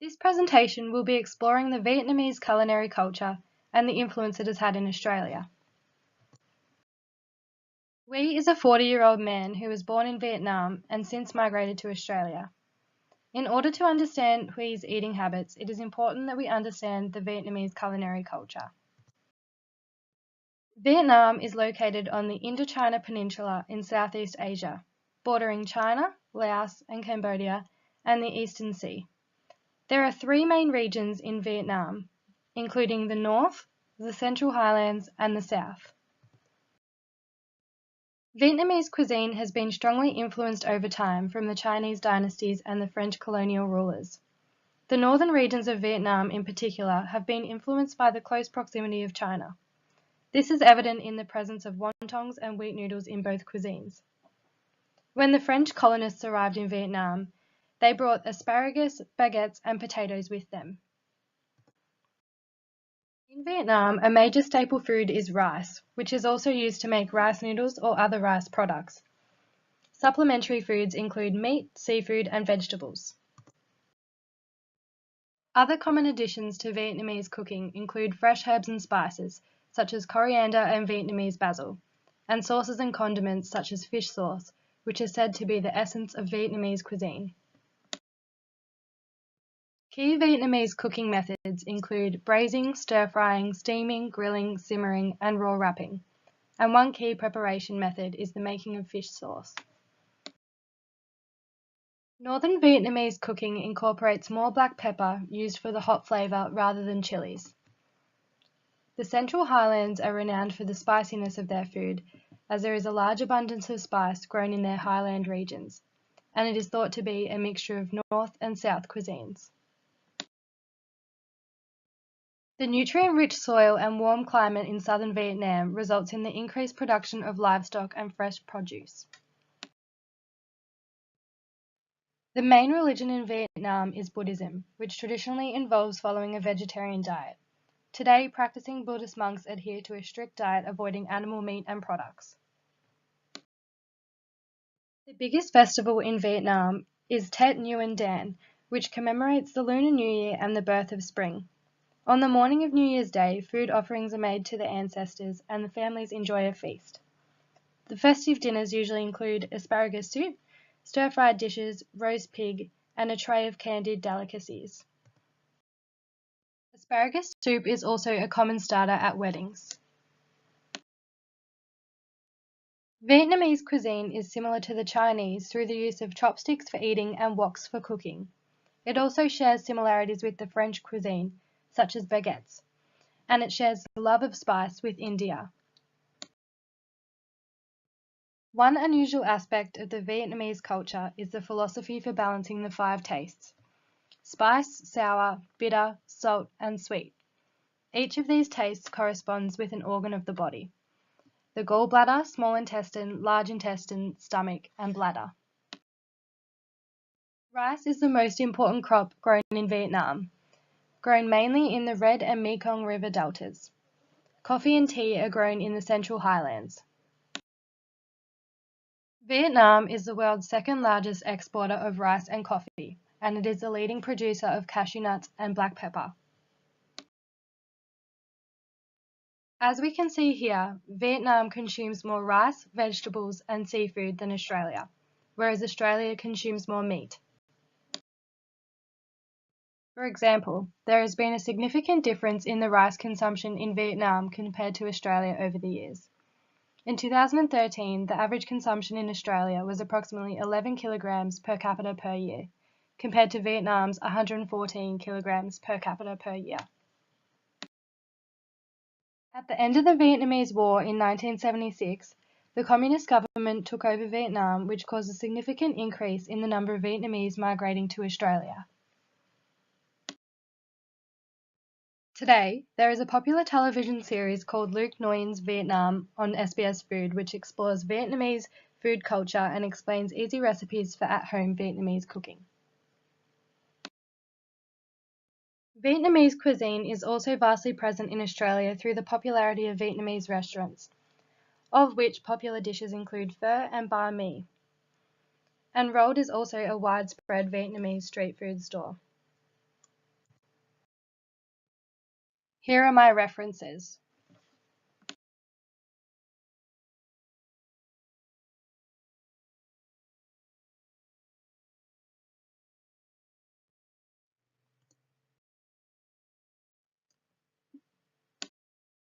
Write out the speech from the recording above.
This presentation will be exploring the Vietnamese culinary culture and the influence it has had in Australia. Huy is a 40-year-old man who was born in Vietnam and since migrated to Australia. In order to understand Huy's eating habits, it is important that we understand the Vietnamese culinary culture. Vietnam is located on the Indochina Peninsula in Southeast Asia, bordering China, Laos and Cambodia, and the Eastern Sea. There are three main regions in Vietnam, including the North, the Central Highlands, and the South. Vietnamese cuisine has been strongly influenced over time from the Chinese dynasties and the French colonial rulers. The northern regions of Vietnam in particular have been influenced by the close proximity of China. This is evident in the presence of wontons and wheat noodles in both cuisines. When the French colonists arrived in Vietnam, they brought asparagus, baguettes, and potatoes with them. In Vietnam, a major staple food is rice, which is also used to make rice noodles or other rice products. Supplementary foods include meat, seafood, and vegetables. Other common additions to Vietnamese cooking include fresh herbs and spices, such as coriander and Vietnamese basil, and sauces and condiments such as fish sauce, which is said to be the essence of Vietnamese cuisine. Key Vietnamese cooking methods include braising, stir-frying, steaming, grilling, simmering, and raw wrapping. And one key preparation method is the making of fish sauce. Northern Vietnamese cooking incorporates more black pepper used for the hot flavor rather than chilies. The Central Highlands are renowned for the spiciness of their food, as there is a large abundance of spice grown in their highland regions, and it is thought to be a mixture of North and South cuisines. The nutrient-rich soil and warm climate in southern Vietnam results in the increased production of livestock and fresh produce. The main religion in Vietnam is Buddhism, which traditionally involves following a vegetarian diet. Today, practicing Buddhist monks adhere to a strict diet avoiding animal meat and products. The biggest festival in Vietnam is Tet Nguyen Dan, which commemorates the Lunar New Year and the birth of spring. On the morning of New Year's Day, food offerings are made to the ancestors and the families enjoy a feast. The festive dinners usually include asparagus soup, stir-fried dishes, roast pig, and a tray of candied delicacies. Asparagus soup is also a common starter at weddings. Vietnamese cuisine is similar to the Chinese through the use of chopsticks for eating and woks for cooking. It also shares similarities with the French cuisine, such as baguettes, and it shares the love of spice with India. One unusual aspect of the Vietnamese culture is the philosophy for balancing the five tastes: spice, sour, bitter, salt, and sweet. Each of these tastes corresponds with an organ of the body: the gallbladder, small intestine, large intestine, stomach, and bladder. Rice is the most important crop grown in Vietnam, grown mainly in the Red and Mekong River deltas. Coffee and tea are grown in the Central Highlands. Vietnam is the world's second largest exporter of rice and coffee, and it is the leading producer of cashew nuts and black pepper. As we can see here, Vietnam consumes more rice, vegetables, and seafood than Australia, whereas Australia consumes more meat. For example, there has been a significant difference in the rice consumption in Vietnam compared to Australia over the years. In 2013, the average consumption in Australia was approximately 11 kilograms per capita per year, compared to Vietnam's 114 kilograms per capita per year. At the end of the Vietnamese War in 1976, the Communist government took over Vietnam, which caused a significant increase in the number of Vietnamese migrating to Australia. Today, there is a popular television series called Luc Nguyen's Vietnam on SBS Food, which explores Vietnamese food culture and explains easy recipes for at-home Vietnamese cooking. Vietnamese cuisine is also vastly present in Australia through the popularity of Vietnamese restaurants, of which popular dishes include pho and banh mi. And Rolled is also a widespread Vietnamese street food store. Here are my references.